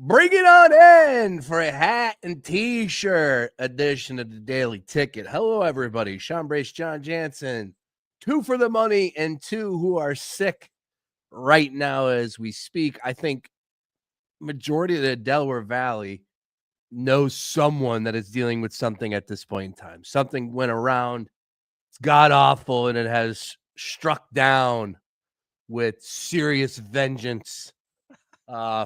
Bring it on in for a hat and t-shirt edition of the Daily Ticket. Hello, everybody. Sean Brace, John Jansen. 2 for the money and 2 who are sick right now as we speak. I think majority of the Delaware Valley knows someone that is dealing with something at this point in time. Something went around. It's god-awful, and it has struck down with serious vengeance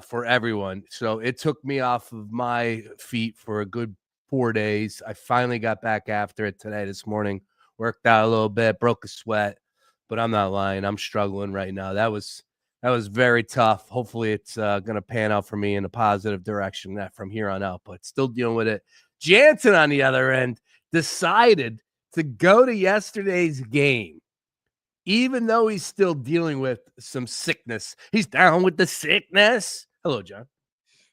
for everyone. So it took me off of my feet for a good 4 days. I finally got back after it today, this morning, worked out a little bit, broke a sweat, but I'm not lying. I'm struggling right now. That was very tough. Hopefully it's going to pan out for me in a positive direction that from here on out, but still dealing with it. Jansen on the other end decided to go to yesterday's game. Even though he's still dealing with some sickness, he's down with the sickness. Hello, John.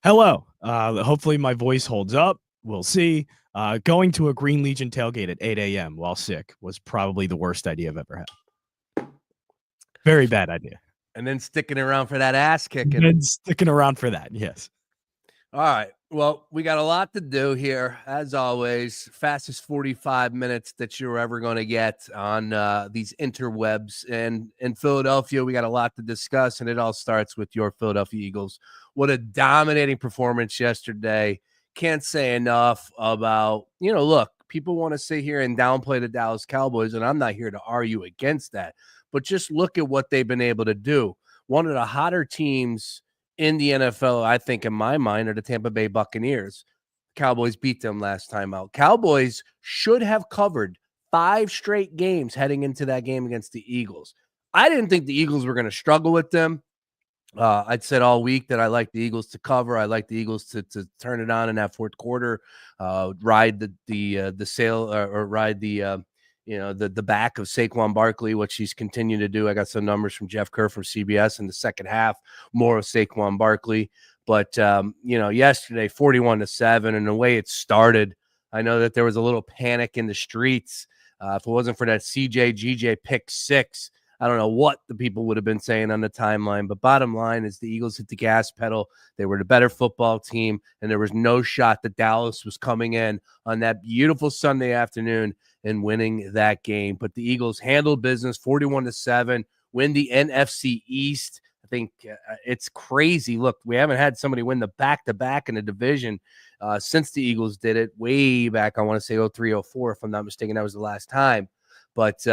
Hello. Hopefully my voice holds up. We'll see. Going to a Green Legion tailgate at 8 a.m. while sick was probably the worst idea I've ever had. Very bad idea. And then sticking around for that ass kicking. Yes. All right. Well, we got a lot to do here, as always. Fastest 45 minutes that you're ever going to get on these interwebs. And in Philadelphia, we got a lot to discuss, and it all starts with your Philadelphia Eagles. What a dominating performance yesterday. Can't say enough about, look, people want to sit here and downplay the Dallas Cowboys, and I'm not here to argue against that. But just look at what they've been able to do. One of the hotter teams in the NFL, I think, in my mind, are the Tampa Bay Buccaneers. Cowboys beat them last time out. Cowboys should have covered 5 straight games heading into that game against the Eagles. I didn't think the Eagles were going to struggle with them. I'd said all week that I like the Eagles to cover. I like the Eagles to turn it on in that fourth quarter, ride the sail or ride the back of Saquon Barkley, which he's continuing to do. I got some numbers from Jeff Kerr from CBS in the second half, more of Saquon Barkley. But, yesterday, 41-7, and the way it started, I know that there was a little panic in the streets. If it wasn't for that GJ pick 6, I don't know what the people would have been saying on the timeline. But bottom line is the Eagles hit the gas pedal. They were the better football team, and there was no shot that Dallas was coming in on that beautiful Sunday afternoon and winning that game. But the Eagles handled business 41-7, win the NFC East. I think it's crazy. Look, we haven't had somebody win the back-to-back in the division since the Eagles did it way back. I want to say 03-04, if I'm not mistaken. That was the last time. But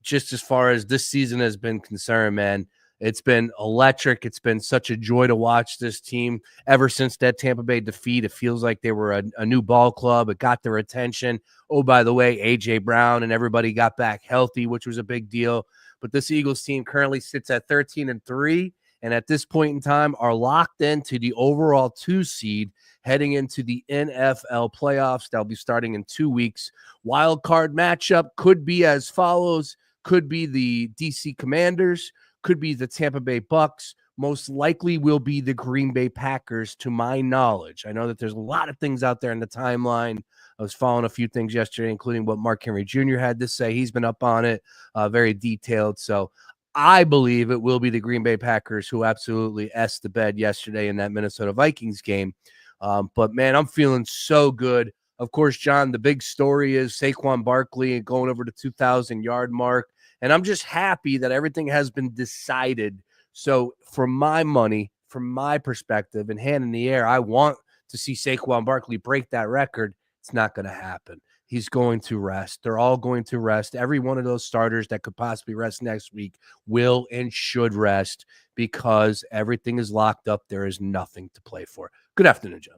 just as far as this season has been concerned, man, it's been electric. It's been such a joy to watch this team ever since that Tampa Bay defeat. It feels like they were a new ball club. It got their attention. Oh, by the way, A.J. Brown and everybody got back healthy, which was a big deal. But this Eagles team currently sits at 13-3, and at this point in time are locked into the overall 2 seed heading into the NFL playoffs. That'll be starting in 2 weeks. Wild card matchup could be as follows. Could be the DC Commanders, could be the Tampa Bay Bucks, most likely will be the Green Bay Packers, to my knowledge. I know that there's a lot of things out there in the timeline. I was following a few things yesterday, including what Mark Henry Jr. had to say. He's been up on it, very detailed. So I believe it will be the Green Bay Packers who absolutely essed the bed yesterday in that Minnesota Vikings game. But, man, I'm feeling so good. Of course, John, the big story is Saquon Barkley going over the 2,000-yard mark. And I'm just happy that everything has been decided. So for my money, from my perspective, and hand in the air, I want to see Saquon Barkley break that record. It's not going to happen. He's going to rest. They're all going to rest. Every one of those starters that could possibly rest next week will and should rest because everything is locked up. There is nothing to play for. Good afternoon, John.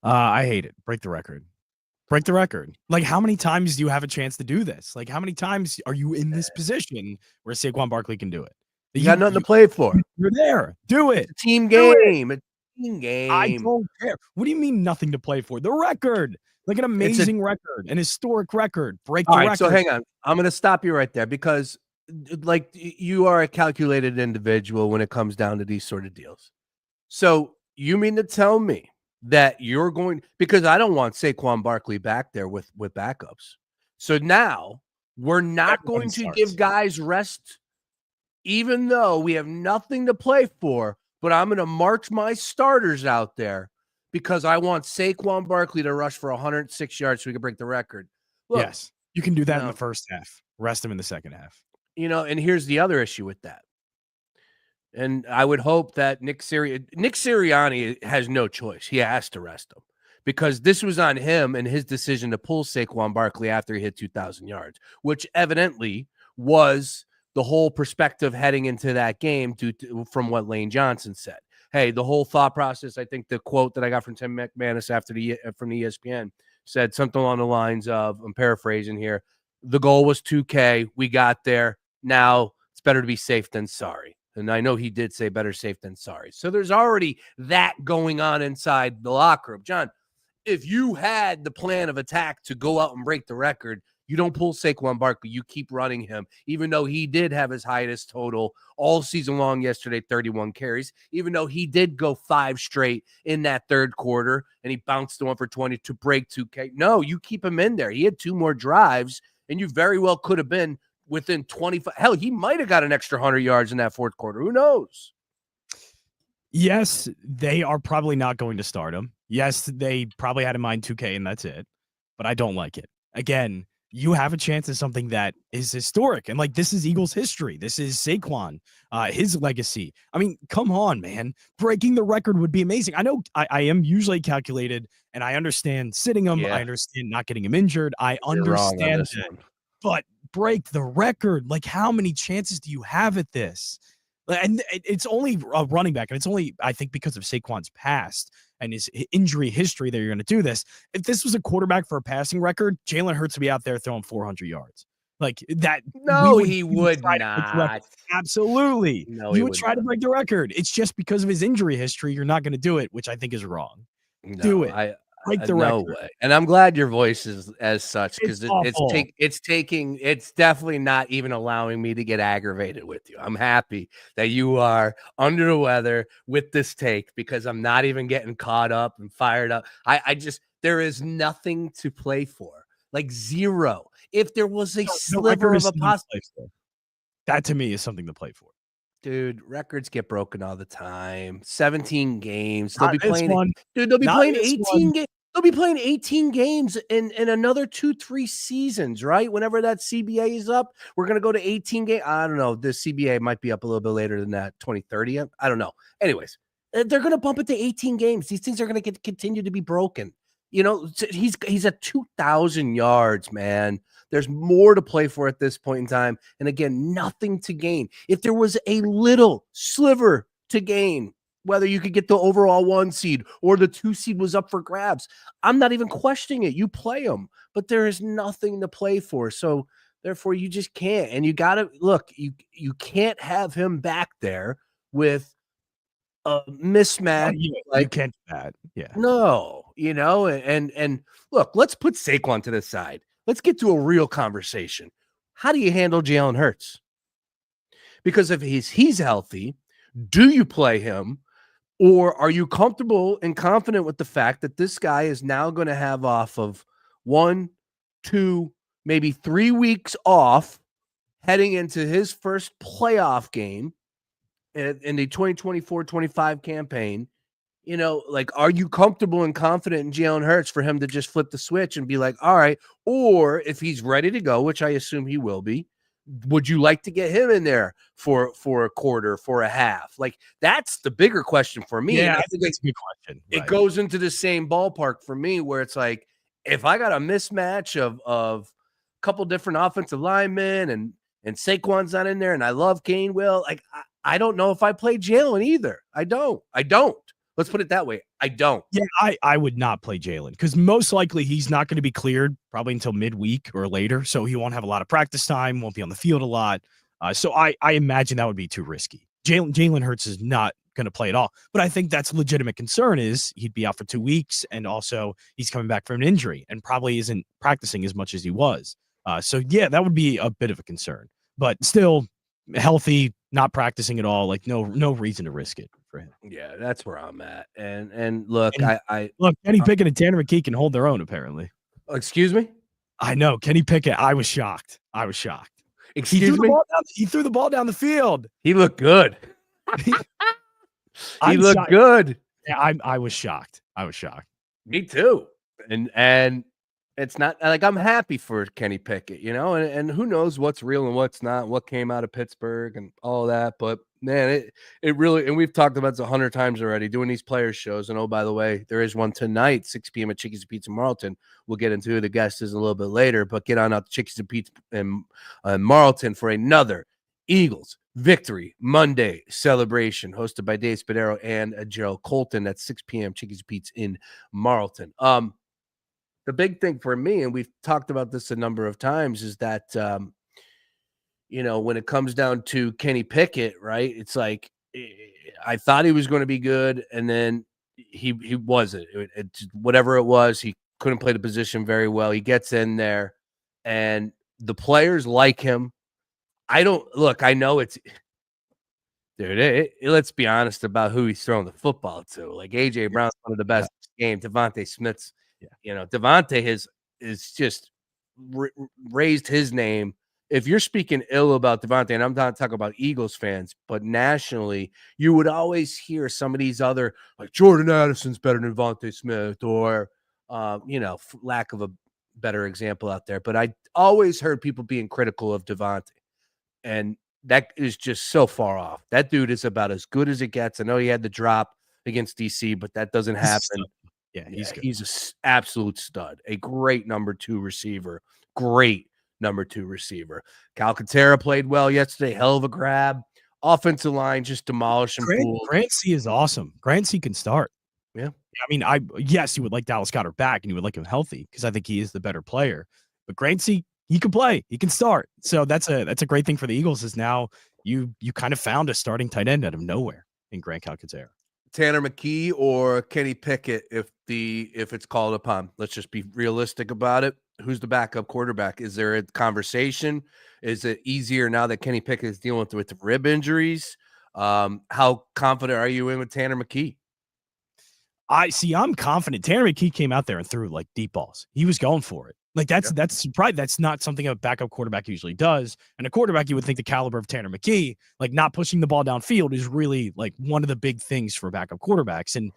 I hate it. Break the record. Break the record. Like, how many times do you have a chance to do this? Like, how many times are you in this position where Saquon Barkley can do it? You got nothing to play for. You're there. Do it. It's a team game. It's a team game. I don't care. What do you mean nothing to play for? The record. Like an amazing record, an historic record. Break the record. So hang on. I'm going to stop you right there because, like, you are a calculated individual when it comes down to these sort of deals. So you mean to tell me that you're going – because I don't want Saquon Barkley back there with backups. So now we're not going to give guys rest even though we have nothing to play for, but I'm going to march my starters out there because I want Saquon Barkley to rush for 106 yards so we can break the record. Look, yes, you can do that in the first half. Rest him in the second half. And here's the other issue with that. And I would hope that Nick Sirianni has no choice. He has to rest him because this was on him and his decision to pull Saquon Barkley after he hit 2,000 yards, which evidently was the whole perspective heading into that game from what Lane Johnson said. Hey, the whole thought process, I think the quote that I got from Tim McManus from the ESPN said something along the lines of, I'm paraphrasing here, the goal was 2K. We got there. Now it's better to be safe than sorry. And I know he did say better safe than sorry. So there's already that going on inside the locker room. John, if you had the plan of attack to go out and break the record, you don't pull Saquon Barkley. You keep running him, even though he did have his highest total all season long yesterday, 31 carries, even though he did go 5 straight in that third quarter and he bounced the one for 20 to break 2K. No, you keep him in there. He had 2 more drives, and you very well could have been within 25. Hell, he might have got an extra 100 yards in that fourth quarter. Who knows? Yes, they are probably not going to start him. Yes, they probably had in mind 2K and that's it. But I don't like it. Again, you have a chance at something that is historic. And this is Eagles history. This is Saquon, his legacy. I mean, come on, man. Breaking the record would be amazing. I know I am usually calculated and I understand sitting him. Yeah. I understand not getting him injured. I You're understand that. But break the record. How many chances do you have at this? And it's only a running back, and it's only, I think, because of Saquon's past and his injury history that you're going to do this. If this was a quarterback for a passing record, Jalen Hurts would be out there throwing 400 yards. That. No, he would not. Absolutely. No, you would try to break the record. It's just because of his injury history, you're not going to do it, which I think is wrong. No, do it. Break the record. Way. And I'm glad your voice is as such because it's definitely not even allowing me to get aggravated with you. I'm happy that you are under the weather with this take because I'm not even getting caught up and fired up. There is nothing to play for, zero. If there was a sliver of a possibility, that to me is something to play for. Dude, records get broken all the time. 17 games. They'll be playing 18 games. They'll be playing 18 games in another 2-3 seasons, right? Whenever that CBA is up, we're going to go to 18 games. I don't know. The CBA might be up a little bit later than that, 2030. I don't know. Anyways, they're going to bump it to 18 games. These things are going to continue to be broken. He's at 2,000 yards, man. There's more to play for at this point in time. And again, nothing to gain. If there was a little sliver to gain, whether you could get the overall 1 seed or the 2 seed was up for grabs, I'm not even questioning it. You play them, but there is nothing to play for. So therefore you just can't. And you got to look, you can't have him back there with a mismatch. You can't do that. Yeah. No, and look, let's put Saquon to the side. Let's get to a real conversation. How do you handle Jalen Hurts? Because if he's healthy, do you play him? Or are you comfortable and confident with the fact that this guy is now going to have off of 1, 2, maybe 3 weeks off heading into his first playoff game in the 2024-25 campaign? Are you comfortable and confident in Jalen Hurts for him to just flip the switch and be like, all right, or if he's ready to go, which I assume he will be, would you like to get him in there for a quarter, for a half? That's the bigger question for me. Yeah, I think that's a good question. It goes into the same ballpark for me where it's like, if I got a mismatch of a couple different offensive linemen and Saquon's not in there and I love Gainwell, I don't know if I play Jalen either. I don't. Let's put it that way. I don't. Yeah, I would not play Jalen because most likely he's not going to be cleared probably until midweek or later. So he won't have a lot of practice time, won't be on the field a lot. So I imagine that would be too risky. Jalen Hurts is not going to play at all. But I think that's a legitimate concern is he'd be out for 2 weeks. And also he's coming back from an injury and probably isn't practicing as much as he was. So yeah, that would be a bit of a concern. But still healthy, not practicing at all. No reason to risk it for him. Yeah, that's where I'm at. And look, Kenny Pickett and Tanner McKee can hold their own apparently. Excuse me? I know Kenny Pickett. I was shocked. Excuse me? He threw the ball down the field. He looked good. He looked good. Yeah, I was shocked. I was shocked. Me too. And it's not like I'm happy for Kenny Pickett, and who knows what's real and what's not, what came out of Pittsburgh and all that. But man, it really, and we've talked about this 100 times already, doing these players shows. And oh, by the way, there is one tonight, 6 p.m. at Chickies and Pizza Marlton. We'll get into who the guest is a little bit later, but get on out to Chickies and Pizza in Marlton for another Eagles Victory Monday celebration hosted by Dave Spadaro and Gerald Colton at 6 p.m. Chickies and Pizza in Marlton. The big thing for me, and we've talked about this a number of times, is that, when it comes down to Kenny Pickett, right, it's like I thought he was going to be good, and then he wasn't. Whatever it was, he couldn't play the position very well. He gets in there, and the players like him. I know it's – dude, let's be honest about who he's throwing the football to. Like, A.J. Brown's one of the best game. Devontae Smith's – Devontae is just raised his name. If you're speaking ill about Devontae, and I'm not talking about Eagles fans, but nationally, you would always hear some of these other, like Jordan Addison's better than Devontae Smith, or, lack of a better example out there. But I always heard people being critical of Devontae, and that is just so far off. That dude is about as good as it gets. I know he had the drop against DC, but that doesn't happen. Yeah, he's good. He's an absolute stud. A great number 2 receiver. Great number 2 receiver. Calcaterra played well yesterday. Hell of a grab. Offensive line just demolishing fools. Grant C is awesome. Grant C can start. Yeah. I mean, yes, you would like Dallas Goedert back, and you would like him healthy because I think he is the better player. But Grant C, he can play. He can start. So that's a great thing for the Eagles is now you kind of found a starting tight end out of nowhere in Grant Calcaterra. Tanner McKee or Kenny Pickett if it's called upon. Let's just be realistic about it. Who's the backup quarterback? Is there a conversation? Is it easier now that Kenny Pickett is dealing with rib injuries? How confident are you in with Tanner McKee? I'm confident. Tanner McKee came out there and threw like deep balls. He was going for it. Like that's probably that's not something a backup quarterback usually does. And a quarterback, you would think the caliber of Tanner McKee, like not pushing the ball downfield is really like one of the big things for backup quarterbacks. And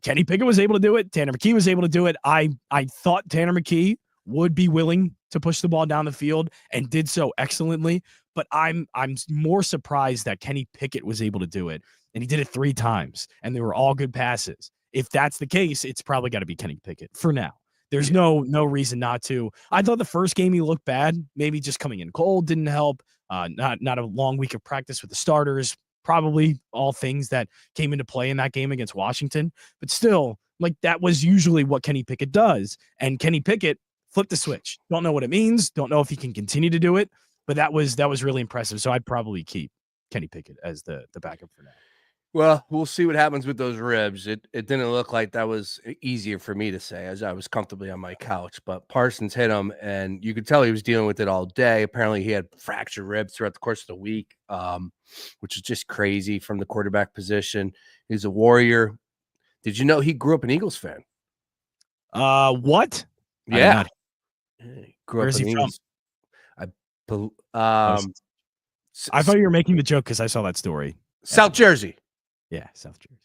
Kenny Pickett was able to do it. Tanner McKee was able to do it. I thought Tanner McKee would be willing to push the ball down the field and did so excellently. But I'm more surprised that Kenny Pickett was able to do it. And he did it 3 times and they were all good passes. If that's the case, it's probably got to be Kenny Pickett for now. There's no reason not to. I thought the first game he looked bad. Maybe just coming in cold didn't help. Not a long week of practice with the starters. Probably all things that came into play in that game against Washington. But still, like that was usually what Kenny Pickett does. And Kenny Pickett flipped the switch. Don't know what it means. Don't know if he can continue to do it. But that was really impressive. So I'd probably keep Kenny Pickett as the backup for now. Well, we'll see what happens with those ribs. It didn't look like that was easier for me to say as I was comfortably on my couch, but Parsons hit him, and you could tell he was dealing with it all day. Apparently, he had fractured ribs throughout the course of the week, which is just crazy from the quarterback position. He's a warrior. Did you know he grew up an Eagles fan? What? Yeah. Where's he from? I thought you were making the joke because I saw that story. South Jersey. Yeah, South Jersey.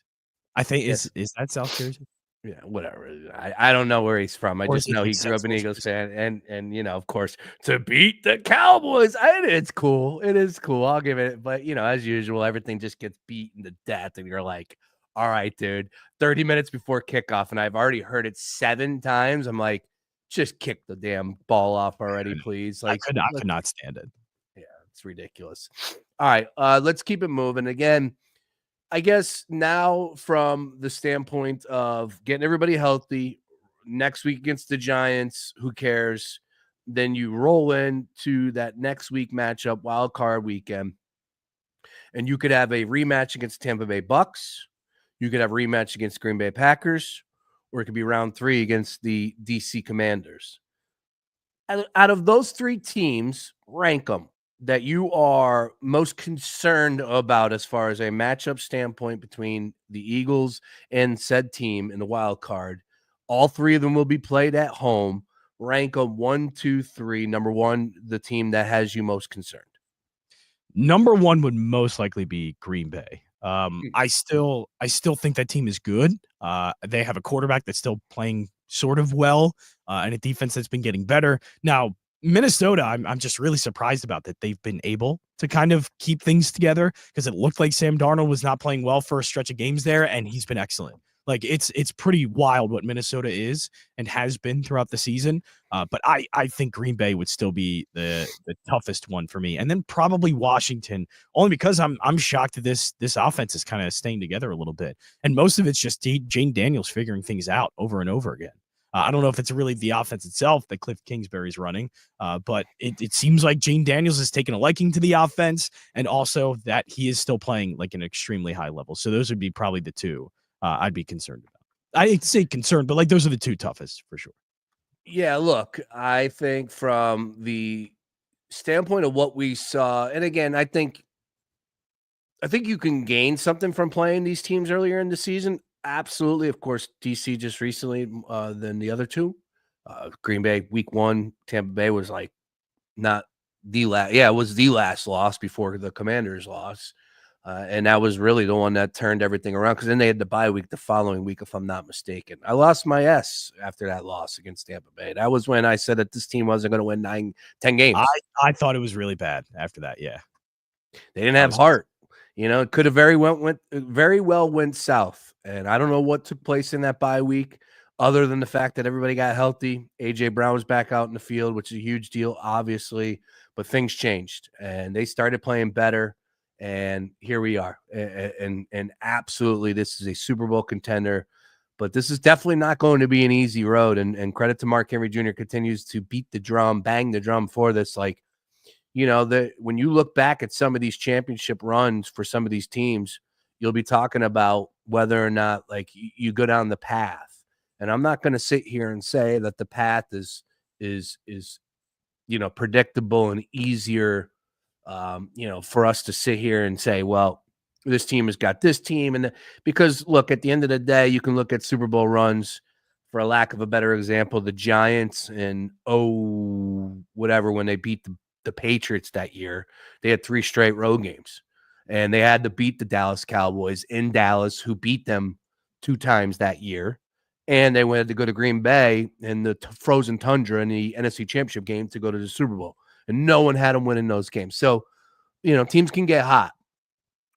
I think is that South Jersey? Yeah, whatever. I don't know where he's from. I just know he grew up an Eagles fan, and of course, to beat the Cowboys, it's cool. It is cool. I'll give it. But as usual, everything just gets beaten to death, and you're like, all right, dude. 30 minutes before kickoff, and I've already heard it 7 times. I'm like, just kick the damn ball off already, please. Like, I could not stand it. Yeah, it's ridiculous. All right, let's keep it moving. Again, I guess now from the standpoint of getting everybody healthy, next week against the Giants, who cares? Then you roll into that next week matchup, wild card weekend, and you could have a rematch against Tampa Bay Bucks. You could have a rematch against Green Bay Packers, or it could be round 3 against the DC Commanders. Out of those 3 teams, rank them that you are most concerned about as far as a matchup standpoint between the Eagles and said team in the wild card. All 3 of them will be played at home. Rank them 1, 2, 3. Number 1, the team that has you most concerned. Number 1 would most likely be Green Bay. I still think that team is good. They have a quarterback that's still playing sort of well, and a defense that's been getting better. Now, Minnesota, I'm just really surprised about that. They've been able to kind of keep things together because it looked like Sam Darnold was not playing well for a stretch of games there, and he's been excellent. Like it's pretty wild what Minnesota is and has been throughout the season. But I think Green Bay would still be the toughest one for me, and then probably Washington, only because I'm shocked that this offense is kind of staying together a little bit, and most of it's just Jane Daniels figuring things out over and over again. I don't know if it's really the offense itself that Cliff Kingsbury's running, but it seems like Jane Daniels has taken a liking to the offense, and also that he is still playing like an extremely high level. So those would be probably the two I'd be concerned about. I say concerned, but like those are the two toughest for sure. Yeah, look, I think from the standpoint of what we saw, and again, I think you can gain something from playing these teams earlier in the season. Absolutely. Of course, DC just recently than the other two. Green Bay week 1, Tampa Bay was like not the last. Yeah, it was the last loss before the Commanders loss. And that was really the one that turned everything around because then they had the bye week the following week, if I'm not mistaken. I lost my S after that loss against Tampa Bay. That was when I said that this team wasn't going to win 9-10 games. I thought it was really bad after that. Yeah. They didn't have heart. It could have very well went south. And I don't know what took place in that bye week other than the fact that everybody got healthy. AJ Brown was back out in the field, which is a huge deal, obviously. But things changed, and they started playing better. And here we are. And absolutely, this is a Super Bowl contender. But this is definitely not going to be an easy road. And credit to Mark Henry Jr. continues to beat the drum, bang the drum for this. Like, when you look back at some of these championship runs for some of these teams, you'll be talking about whether or not like you go down the path. And I'm not going to sit here and say that the path is predictable and easier, for us to sit here and say, well, this team has got this team. And because look, at the end of the day, you can look at Super Bowl runs, for a lack of a better example, the Giants and whatever, when they beat the Patriots that year, they had 3 straight road games, and they had to beat the Dallas Cowboys in Dallas, who beat them 2 times that year. And they went to go to Green Bay in the frozen tundra in the NFC Championship game to go to the Super Bowl, and no one had them winning those games. So, teams can get hot,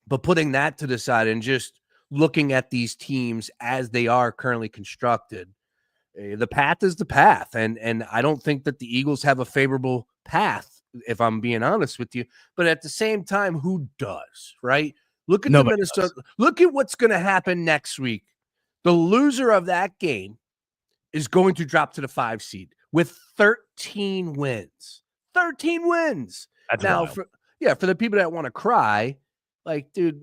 but putting that to the side and just looking at these teams as they are currently constructed, the path is the path. And I don't think that the Eagles have a favorable path, if I'm being honest with you. But at the same time, who does, right? Look at Nobody the Minnesota. does. Look at what's going to happen next week. The loser of that game is going to drop to the 5 seed with 13 wins. 13 wins. That's Now, wild. for the people that want to cry, like, dude,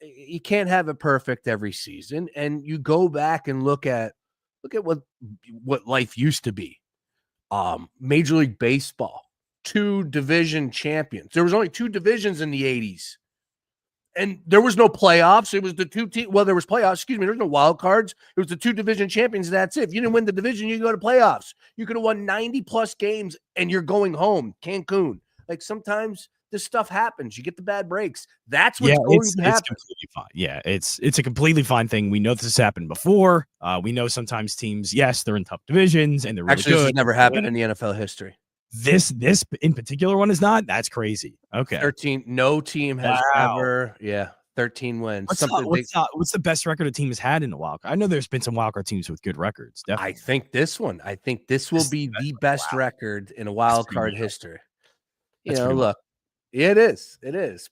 you can't have it perfect every season. And you go back and look at what life used to be. Major League Baseball, 2 division champions. There was only 2 divisions in the 80s. And there was no playoffs. It was the 2 teams. Well, there was playoffs. Excuse me. There was no wild cards. It was the 2 division champions. And that's it. If you didn't win the division, you go to playoffs. You could have won 90 plus games and you're going home, Cancun. Like, sometimes this stuff happens. You get the bad breaks. That's what's going to happen. It's completely fine. Yeah, it's a completely fine thing. We know this has happened before. We know sometimes teams, yes, they're in tough divisions and they're really Actually, good. this has never happened in the NFL history. This in particular one is not. That's crazy. Okay. 13. No team has ever. Yeah. 13 wins. What's the best record a team has had in the wild card? I know there's been some wild card teams with good records. Definitely. I think this will be the best record in a wild card history. Look, it is.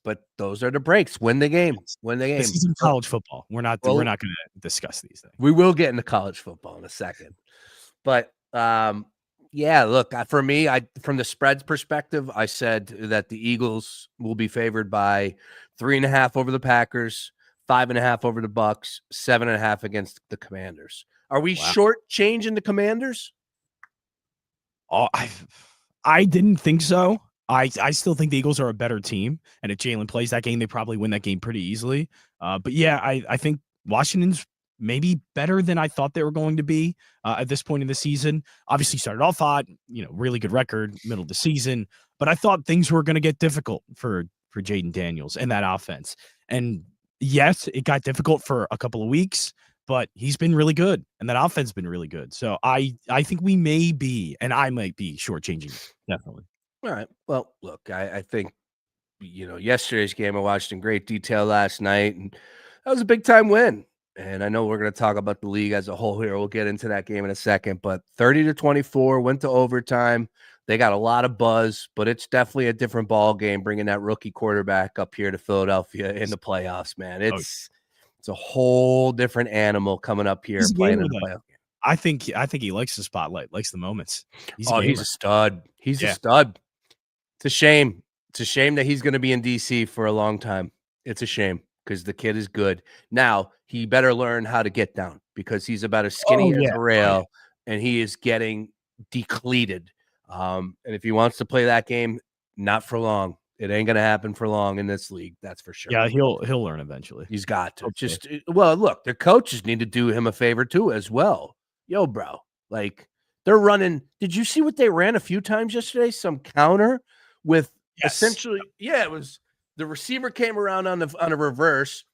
But those are the breaks. Win the game. This is in college football. We're not going to discuss these things. We will get into college football in a second. But yeah, look, for me, from the spreads perspective, I said that the Eagles will be favored by 3.5 over the Packers, 5.5 over the Bucks, 7.5 against the Commanders. Are we shortchanging the Commanders? Oh, I didn't think so. I still think the Eagles are a better team, and if Jalen plays that game, they probably win that game pretty easily. But yeah, I think Washington's maybe better than I thought they were going to be at this point in the season. Obviously started off hot, really good record, middle of the season, but I thought things were going to get difficult for Jaden Daniels and that offense. And yes, it got difficult for a couple of weeks, but he's been really good, and that offense has been really good. So I think we may be, and I might be shortchanging it, definitely. All right. Well, look, I think yesterday's game I watched in great detail last night, and that was a big time win. And I know we're going to talk about the league as a whole here. We'll get into that game in a second, but 30-24 went to overtime. They got a lot of buzz, but it's definitely a different ball game bringing that rookie quarterback up here to Philadelphia in the playoffs, man. It's a whole different animal coming up here playing in the playoff game. I think he likes the spotlight, likes the moments. He's a stud. He's a stud. It's a shame. It's a shame that he's going to be in DC for a long time. It's a shame because the kid is good. Now, he better learn how to get down because he's about as skinny as a rail and he is getting depleted. And if he wants to play that game, not for long. It ain't going to happen for long in this league. That's for sure. Yeah, he'll learn eventually. He's got to. Okay. Look, the coaches need to do him a favor too as well. Yo, bro, like they're running. Did you see what they ran a few times yesterday? Some counter with essentially, it was the receiver came around on a reverse.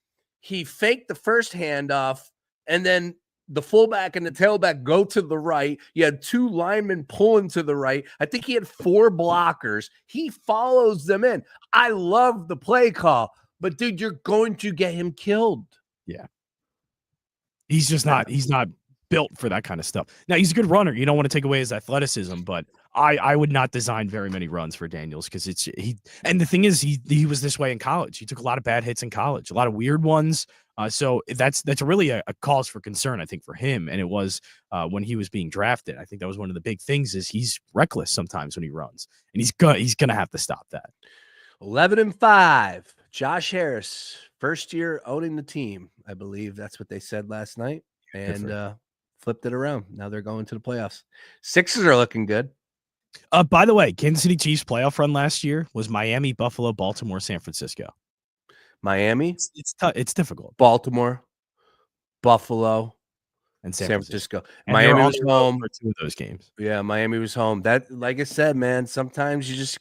He faked the first handoff, and then the fullback and the tailback go to the right. You had two linemen pulling to the right. I think he had 4 blockers. He follows them in. I love the play call, but dude, you're going to get him killed. Yeah. He's just not, he's not built for that kind of stuff. Now, he's a good runner. You don't want to take away his athleticism, but I would not design very many runs for Daniels because and the thing is, he was this way in college. He took a lot of bad hits in college, a lot of weird ones. So that's really a cause for concern, I think, for him. And it was when he was being drafted. I think that was one of the big things is he's reckless sometimes when he runs, and he's going to have to stop that. 11-5, Josh Harris, first year owning the team. I believe that's what they said last night, and flipped it around. Now they're going to the playoffs. Sixers are looking good. By the way, Kansas City Chiefs playoff run last year was Miami, Buffalo, Baltimore, San Francisco. Miami, it's difficult. Baltimore, Buffalo, and San Francisco. And Miami was home for 2 of those games. Yeah, Miami was home. That, like I said, man, sometimes this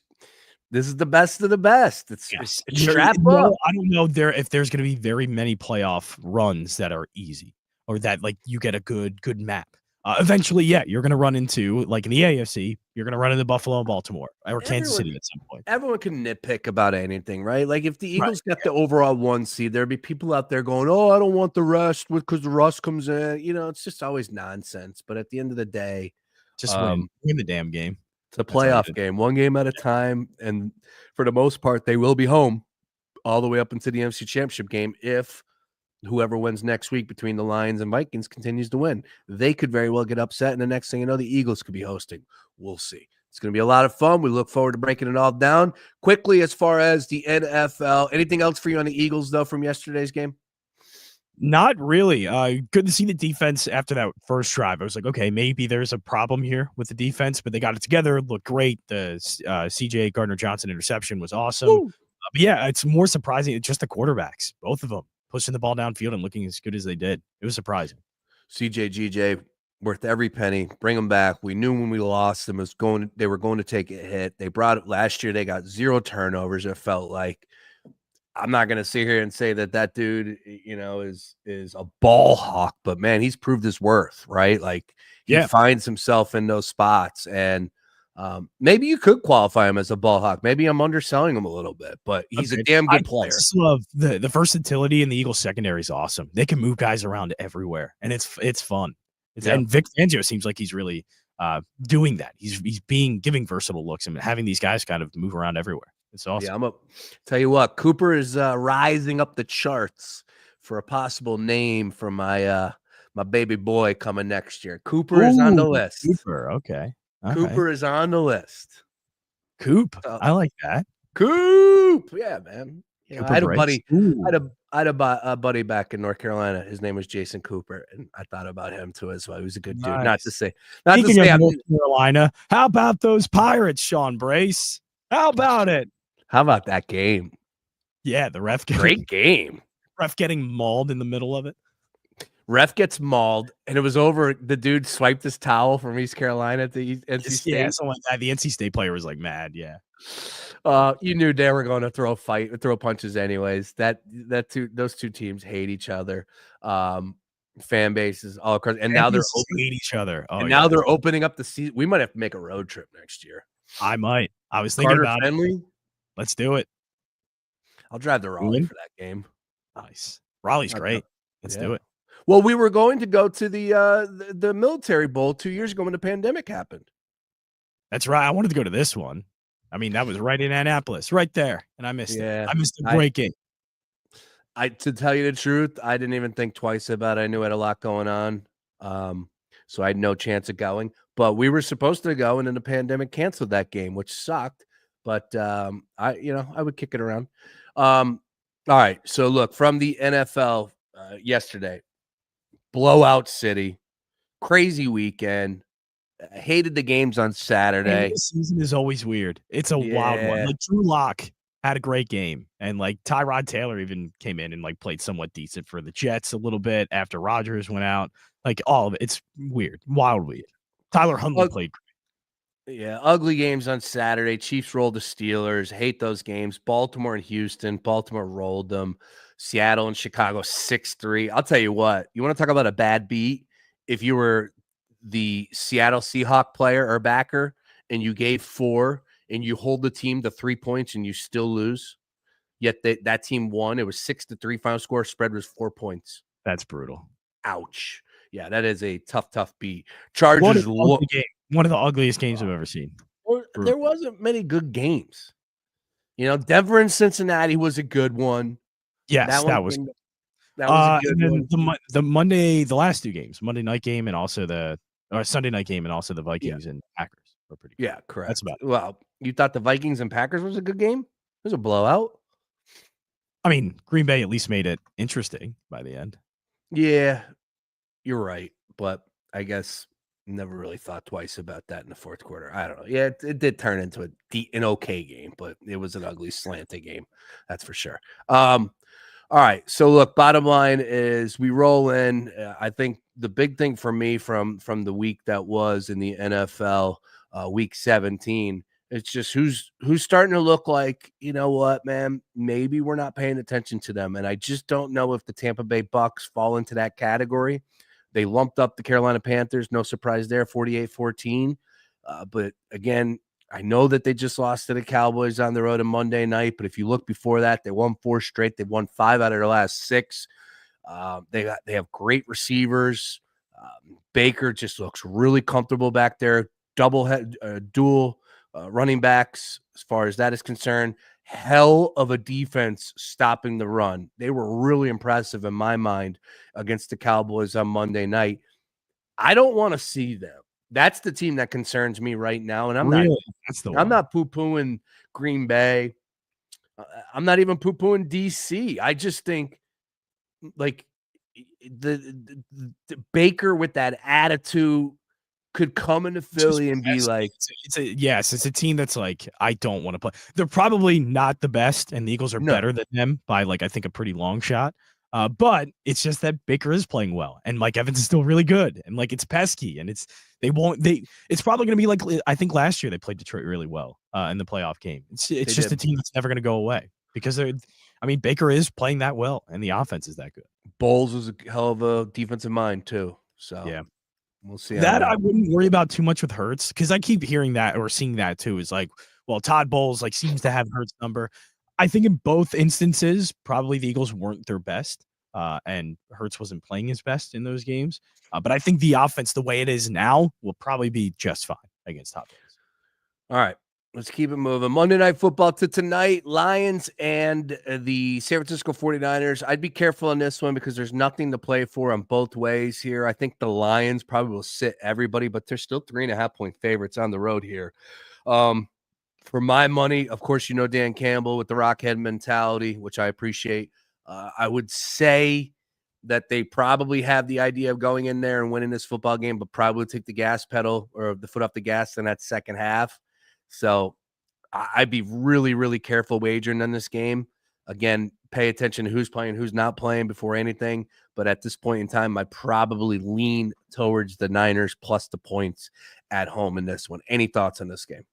is the best of the best. It's strap up. I don't know if there's going to be very many playoff runs that are easy or that like you get a good map. Eventually, you're going to run into, like in the AFC, you're going to run into Buffalo and Baltimore or Kansas City at some point. Everyone can nitpick about anything, right? Like if the Eagles got the overall 1 seed, there'd be people out there going, "Oh, I don't want the rest because the rust comes in." It's just always nonsense. But at the end of the day, just win the damn game. It's a playoff game, 1 game at a time, and for the most part, they will be home all the way up into the NFC Championship game if whoever wins next week between the Lions and Vikings continues to win. They could very well get upset, and the next thing you know, the Eagles could be hosting. We'll see. It's going to be a lot of fun. We look forward to breaking it all down. Quickly, as far as the NFL, anything else for you on the Eagles, though, from yesterday's game? Not really. Good to see the defense after that first drive. I was like, okay, maybe there's a problem here with the defense, but they got it together. Looked great. The CJ Gardner-Johnson interception was awesome. But it's more surprising. It's just the quarterbacks, both of them, pushing the ball downfield and looking as good as they did. It was surprising. CJ, GJ, worth every penny. Bring them back. We knew when we lost them they were going to take a hit. They brought it last year. They got 0 turnovers. It felt like. I'm not going to sit here and say that dude, is a ball hawk, but man, he's proved his worth, right? Like he finds himself in those spots, and maybe you could qualify him as a ball hawk. Maybe I'm underselling him a little bit, but he's a damn good player. I just love the versatility in the Eagles secondary is awesome. They can move guys around everywhere, and it's fun. And Vic Fangio seems like he's really doing that. He's giving versatile looks and having these guys kind of move around everywhere. It's awesome. Yeah, I'm gonna tell you what, Cooper is rising up the charts for a possible name for my my baby boy coming next year. Cooper is on the list. Cooper, okay. Cooper is on the list. Coop, I like that. Coop, yeah, man. I had a buddy. I had a buddy back in North Carolina. His name was Jason Cooper, and I thought about him too as well. He was a good dude. Not to say, North Carolina. How about those Pirates, Sean Brace? How about it? How about that game? Yeah, the ref. Great game. Ref getting mauled in the middle of it. Ref gets mauled, and it was over. The dude swiped his towel from East Carolina to NC State. Yeah, something like that. The NC State player was like mad. Yeah. You knew they were going to throw punches anyways. Those two teams hate each other. Fan bases all across, and now they're hate each other. Oh, and yeah. now they're opening up the season. We might have to make a road trip next year. I might. I was thinking about Finley. Let's do it. I'll drive to Raleigh for that game. Nice. Raleigh's great. Let's do it. Well, we were going to go to the military bowl 2 years ago when the pandemic happened. That's right. I wanted to go to this one. I mean, that was right in Annapolis, right there, and I missed it. I missed a great game. To tell you the truth, I didn't even think twice about it. I knew I had a lot going on, so I had no chance of going. But we were supposed to go, and then the pandemic canceled that game, which sucked. But I would kick it around. All right. So look, from the NFL yesterday, blowout city, crazy weekend. I hated the games on Saturday. This season is always weird. It's a wild one. Like Drew Lock had a great game, and like Tyrod Taylor even came in and like played somewhat decent for the Jets a little bit after Rodgers went out. Like all of it, it's weird, wild weird. Tyler Huntley played great. Yeah, ugly games on Saturday. Chiefs rolled the Steelers. Hate those games. Baltimore and Houston. Baltimore rolled them. Seattle and Chicago 6-3. I'll tell you what. You want to talk about a bad beat? If you were the Seattle Seahawk player or backer and you gave 4 and you hold the team to 3 points and you still lose, yet that team won. It was 6-3. Final score spread was 4 points. That's brutal. Ouch. Yeah, that is a tough beat. Chargers one of the ugliest games I've ever seen. There wasn't many good games. Denver and Cincinnati was a good one. Yes, that was a good one. The last 2 games, Monday night game and also Sunday night game, and also the Vikings and Packers were pretty good. Yeah, correct. That's about it. Well, you thought the Vikings and Packers was a good game? It was a blowout. I mean, Green Bay at least made it interesting by the end. Yeah, you're right. But I guess never really thought twice about that in the fourth quarter. I don't know. Yeah, it did turn into an okay game, but it was an ugly slanted game. That's for sure. All right. So look, bottom line is we roll in. I think the big thing for me from the week that was in the NFL, week 17, it's just who's starting to look like, you know what, man, maybe we're not paying attention to them. And I just don't know if the Tampa Bay Bucks fall into that category. They lumped up the Carolina Panthers. No surprise there, 48-14. But again, I know that they just lost to the Cowboys on the road on Monday night, but if you look before that, they won 4 straight. They've won 5 out of their last 6. They have great receivers. Baker just looks really comfortable back there. Dual running backs as far as that is concerned. Hell of a defense stopping the run. They were really impressive in my mind against the Cowboys on Monday night. I don't want to see them. That's the team that concerns me right now. And I'm not poo-pooing Green Bay. I'm not even poo-pooing DC. I just think like the Baker with that attitude could come into Philly and be like, it's a team that's like, I don't want to play. They're probably not the best, and the Eagles are better than them by like I think a pretty long shot. But it's just that Baker is playing well, and Mike Evans is still really good, and like it's pesky, and it's probably going to be like I think last year they played Detroit really well in the playoff game. It's just a team that's never going to go away because Baker is playing that well, and the offense is that good. Bowles was a hell of a defensive mind too. So yeah. We'll see. That I wouldn't worry about too much with Hurts because I keep hearing that or seeing that too. Is like, well, Todd Bowles like seems to have Hurts' number. I think in both instances, probably the Eagles weren't their best, and Hurts wasn't playing his best in those games. But I think the offense, the way it is now, will probably be just fine against Todd Bowles. All right. Let's keep it moving. Monday Night Football to tonight, Lions and the San Francisco 49ers. I'd be careful on this one because there's nothing to play for on both ways here. I think the Lions probably will sit everybody, but they're still 3.5-point favorites on the road here. For my money, of course, Dan Campbell with the Rockhead mentality, which I appreciate. I would say that they probably have the idea of going in there and winning this football game, but probably take the gas pedal or the foot off the gas in that second half. So I'd be really, really careful wagering on this game. Again, pay attention to who's playing, who's not playing before anything. But at this point in time, I probably lean towards the Niners plus the points at home in this one. Any thoughts on this game?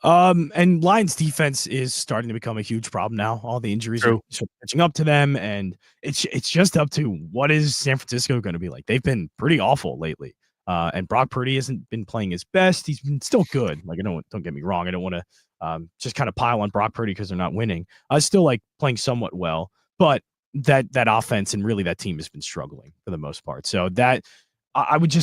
And Lions defense is starting to become a huge problem now. All the injuries are sort of catching up to them, and it's just up to what is San Francisco going to be like. They've been pretty awful lately. And Brock Purdy hasn't been playing his best. He's been still good. Like, don't get me wrong. I don't want to just kind of pile on Brock Purdy because they're not winning. I still like playing somewhat well, but that offense and really that team has been struggling for the most part. So that I would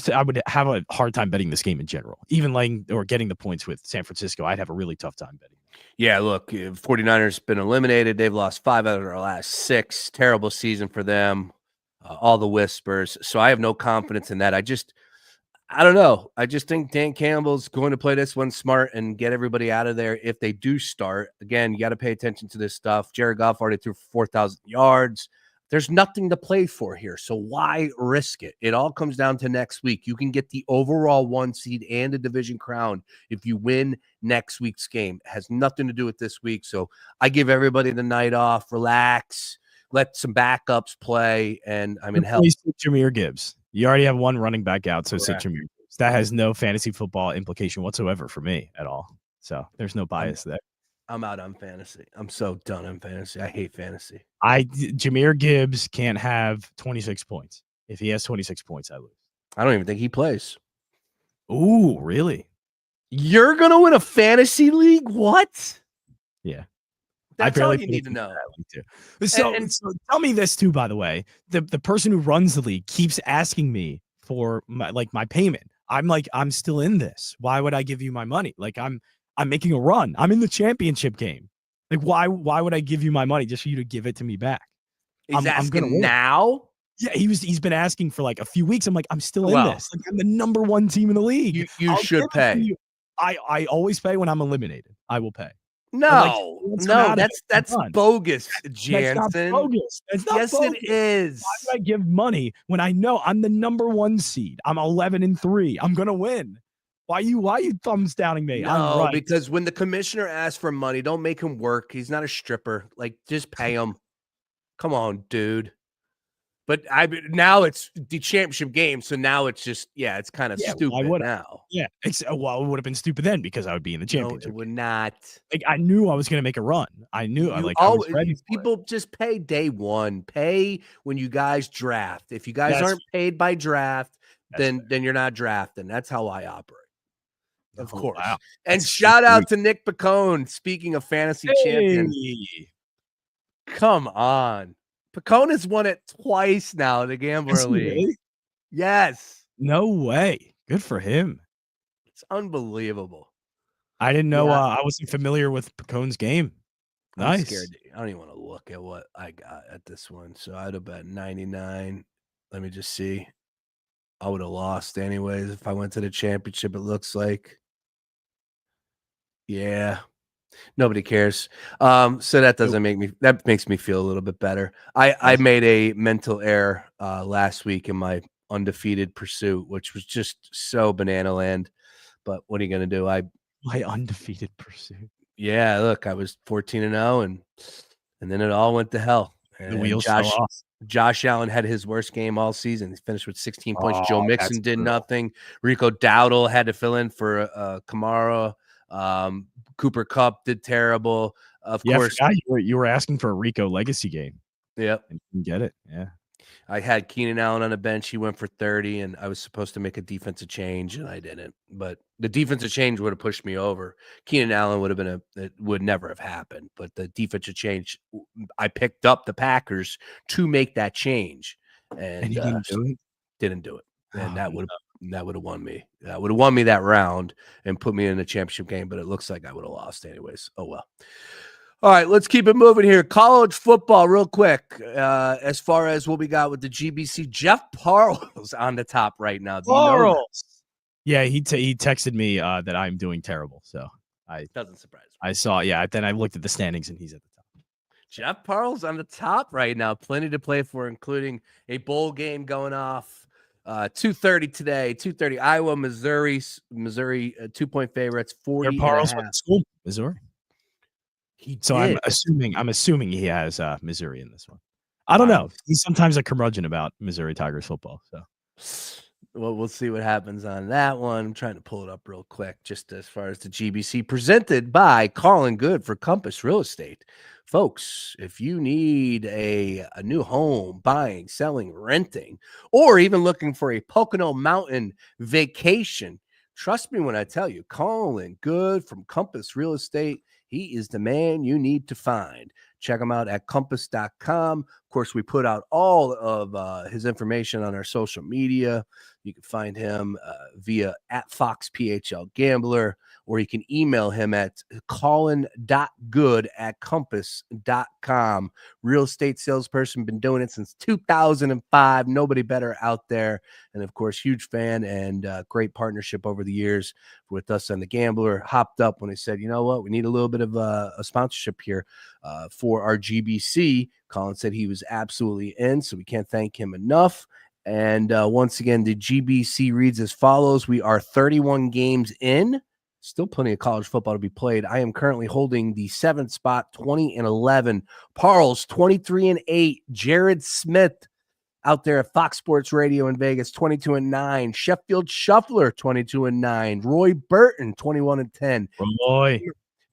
have a hard time betting this game in general. Even laying or getting the points with San Francisco, I'd have a really tough time betting. Yeah, look, 49ers been eliminated. They've lost 5 out of their last 6. Terrible season for them. All the whispers. So I have no confidence in that. I don't know. I just think Dan Campbell's going to play this one smart and get everybody out of there if they do start. Again, you got to pay attention to this stuff. Jared Goff already threw 4,000 yards. There's nothing to play for here, so why risk it? It all comes down to next week. You can get the overall 1 seed and a division crown if you win next week's game. It has nothing to do with this week, so I give everybody the night off, relax, let some backups play, and I'm in hell. Sit Jahmyr Gibbs. You already have one running back out, so sit Jahmyr Gibbs. That has no fantasy football implication whatsoever for me at all. So there's no bias there. I'm out on fantasy. I'm so done on fantasy. I hate fantasy. Jahmyr Gibbs can't have 26 points. If he has 26 points, I lose. I don't even think he plays. Ooh, really? You're going to win a fantasy league? What? Yeah. That's all you need to know. So tell me this too, by the way. The person who runs the league keeps asking me for my payment. I'm like, I'm still in this. Why would I give you my money? Like I'm making a run. I'm in the championship game. Like, why would I give you my money just for you to give it to me back? I'm asking now? Yeah, he's been asking for like a few weeks. I'm like, I'm still in this. Like, I'm the number 1 team in the league. You should pay. I always pay when I'm eliminated. I will pay. No, that's bogus, Jansen. That's not bogus. That's not yes, bogus. It is. Why would I give money when I know I'm the number 1 seed? I'm 11-3. I'm gonna win. Why are you thumbs downing me? No, I'm right. Because when the commissioner asks for money, don't make him work. He's not a stripper. Like, just pay him. Come on, dude. But now it's the championship game, so now it's just it's kind of stupid now. Yeah, it would have been stupid then because I would be in the championship. No, it would not. Like, I knew I was going to make a run. I knew. I was ready. People just pay day one. Pay when you guys draft. If you guys aren't paid by draft, then you're not drafting. That's how I operate. Of course. Wow. And shout out to Nick Picone. Speaking of fantasy champions, come on. Picone has won it twice now, the Gambler League. Really? Yes. No way. Good for him. It's unbelievable. I didn't know. I wasn't familiar with Picone's game. Nice. I'm scared. I don't even want to look at what I got at this one. So I'd have bet 99. Let me just see. I would have lost anyways if I went to the championship, it looks like. Yeah. Nobody cares. So that makes me feel a little bit better. I made a mental error last week in my undefeated pursuit, which was just so banana land. But what are you going to do? My undefeated pursuit. Yeah, look, I was 14-0 and then it all went to hell. The wheels fell off. Josh Allen had his worst game all season. He finished with 16 points. Joe Mixon did nothing. Rico Dowdle had to fill in for Kamara. Cooper Kupp did terrible. Of course, you were asking for a Rico legacy game. Yep, and you can get it. Yeah, I had Keenan Allen on the bench. He went for 30, and I was supposed to make a defensive change, and I didn't. But the defensive change would have pushed me over. Keenan Allen would have been it would never have happened. But the defensive change, I picked up the Packers to make that change, and he didn't do it, and that would have won me. That would have won me that round and put me in the championship game. But it looks like I would have lost anyways. Oh well. All right, let's keep it moving here. College football, real quick. As far as what we got with the GBC, Jeff Parles on the top right now. Do you know that? Yeah, he texted me that I'm doing terrible. So doesn't surprise me. I saw. Yeah, then I looked at the standings and he's at the top. Jeff Parles on the top right now. Plenty to play for, including a bowl game going off 2:30 today. 2:30 Iowa, Missouri 2-point favorites. 40. Parles went to school, Missouri. I'm assuming he has Missouri in this one. I don't know. He's sometimes a curmudgeon about Missouri Tigers football. So, well, we'll see what happens on that one. I'm trying to pull it up real quick, just as far as the GBC presented by Colin Good for Compass Real Estate. Folks, if you need a new home, buying, selling, renting, or even looking for a Pocono Mountain vacation, trust me when I tell you, Colin Good from Compass Real Estate, he is the man you need to find. Check him out at compass.com. Of course, we put out all of his information on our social media. You can find him via at FoxPHL Gambler, or you can email him at colin.good@compass.com. Real estate salesperson, been doing it since 2005. Nobody better out there. And of course, huge fan and great partnership over the years with us on the Gambler. Hopped up when he said, you know what, we need a little bit of a sponsorship here for our GBC. Colin said he was absolutely in, so we can't thank him enough. And once again, the GBC reads as follows. We are 31 games in. Still plenty of college football to be played. I am currently holding the 7th spot, 20-11. Parles, 23-8. Jared Smith out there at Fox Sports Radio in Vegas, 22-9. Sheffield Shuffler, 22-9. Roy Burton, 21-10. Roy.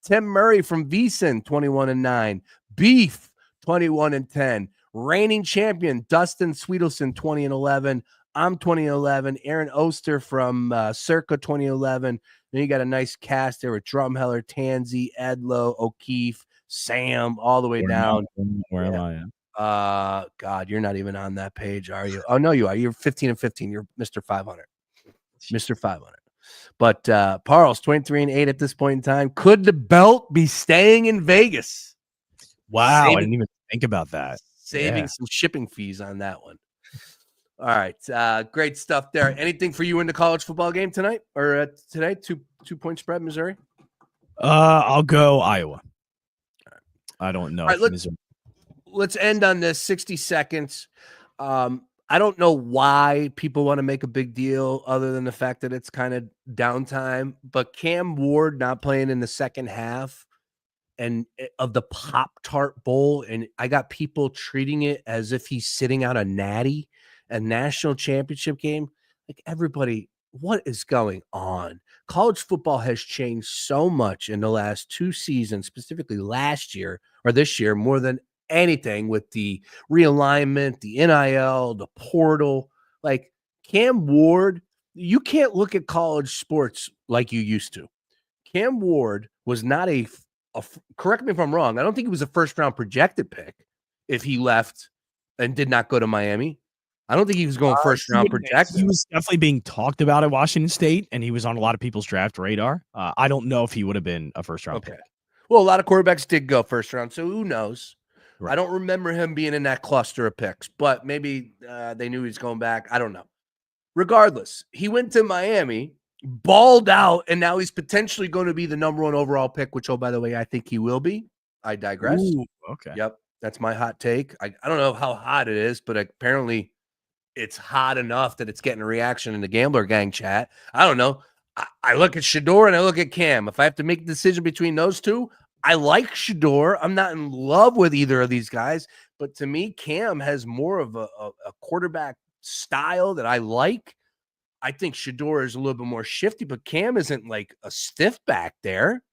Tim Murray from VSiN, 21-9. Beef, 21-10. Reigning champion Dustin Sweetelson, 20-11. I'm 20-11. Aaron Oster from Circa, 20-11. Then you got a nice cast there with Drumheller, Tansy, Edlow, O'Keefe, Sam, all the way down. Where am I? God, you're not even on that page, are you? Oh, no, you are. You're 15-15. You're Mr. 500. Mr. 500. But Parles, 23-8 at this point in time. Could the belt be staying in Vegas? Wow, I didn't even think about that. Saving some shipping fees on that one. All right, great stuff there. Anything for you in the college football game tonight or today? Two-point spread, Missouri. I'll go Iowa. I don't know. All right, let's end on this 60 seconds. I don't know why people want to make a big deal other than the fact that it's kind of downtime, but Cam Ward not playing in the second half and of the Pop-Tart Bowl, and I got people treating it as if he's sitting out a natty, a national championship game. Like, everybody, what is going on? College football has changed so much in the last 2 seasons, specifically last year or this year, more than anything, with the realignment, the NIL, the portal. Like, Cam Ward, you can't look at college sports like you used to. Cam Ward was not correct me if I'm wrong, I don't think he was a first-round projected pick if he left and did not go to Miami. I don't think he was going first-round projected. He was definitely being talked about at Washington State, and he was on a lot of people's draft radar. I don't know if he would have been a first-round pick. Well, a lot of quarterbacks did go first round, so who knows? Right. I don't remember him being in that cluster of picks, but maybe they knew he was going back. I don't know. Regardless, he went to Miami, balled out, and now he's potentially going to be the number 1 overall pick, which, oh, by the way, I think he will be. I digress. Ooh, okay. Yep. That's my hot take. I don't know how hot it is, but apparently it's hot enough that it's getting a reaction in the Gambler Gang chat. I don't know. I look at Shador and I look at Cam. If I have to make a decision between those two, I like Shador. I'm not in love with either of these guys, but to me, Cam has more of a quarterback style that I like. I think Shador is a little bit more shifty, but Cam isn't like a stiff back there.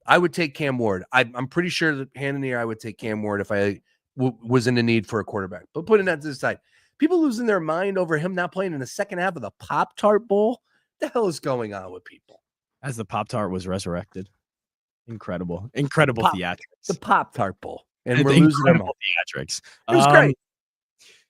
I would take Cam Ward. I'm pretty sure that hand in the air, I would take Cam Ward if I was in the need for a quarterback. But putting that to the side, people losing their mind over him not playing in the second half of the Pop-Tart Bowl. What the hell is going on with people? As the Pop-Tart was resurrected. Incredible theatrics. The Pop-Tart Bowl. And we're losing our mind. Theatrics. It was great.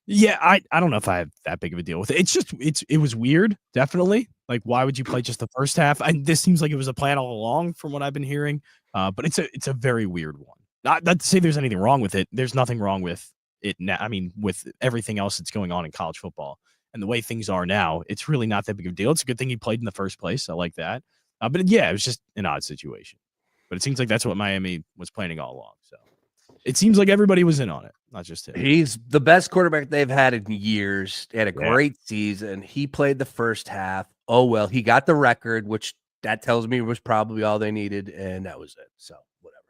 Yeah, I don't know if I have that big of a deal with it. It's just it was weird, definitely. Like, why would you play just the first half? And this seems like it was a plan all along, from what I've been hearing. But it's a very weird one. Not to say there's anything wrong with it. There's nothing wrong with it now. I mean, with everything else that's going on in college football and the way things are now, it's really not that big of a deal. It's a good thing he played in the first place. I like that. But it was just an odd situation. But it seems like that's what Miami was planning all along. So it seems like everybody was in on it, not just him. He's the best quarterback they've had in years. He had a great season. He played the first half. Oh, well, he got the record, which that tells me was probably all they needed, and that was it. So whatever.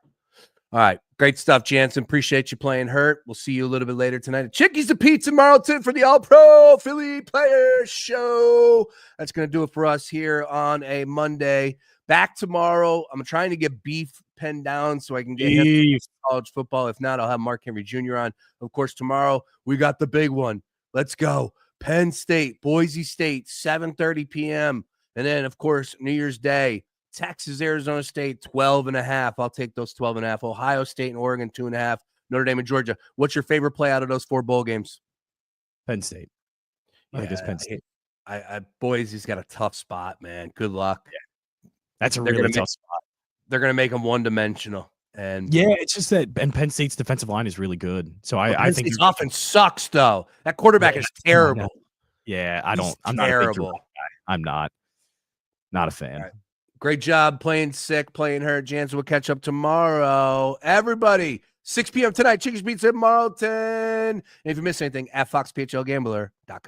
All right. Great stuff, Jansen. Appreciate you playing hurt. We'll see you a little bit later tonight at Chickies and Pizza Marlton for the All-Pro Philly Players Show. That's going to do it for us here on a Monday. Back tomorrow. I'm trying to get Beef penned down so I can get him college football. If not, I'll have Mark Henry Jr. on. Of course, tomorrow we got the big one. Let's go. Penn State, Boise State, 7:30 p.m. And then, of course, New Year's Day, Texas, Arizona State, 12.5. I'll take those 12.5. Ohio State and Oregon, 2.5. Notre Dame and Georgia. What's your favorite play out of those 4 bowl games? Penn State. I think it's Penn State. Boise's got a tough spot, man. Good luck. Yeah. That's a really tough spot. They're going to make them one-dimensional. And yeah, it's just that Penn State's defensive line is really good. So I think his offense sucks, though. That quarterback is terrible. Yeah, I'm terrible. not a big guy. I'm not a fan. Right. Great job playing sick, playing hurt. Jansen will catch up tomorrow. Everybody, 6 p.m. tonight, Chickies Pizza at Marlton. And if you miss anything, at FoxPHLGambler.com.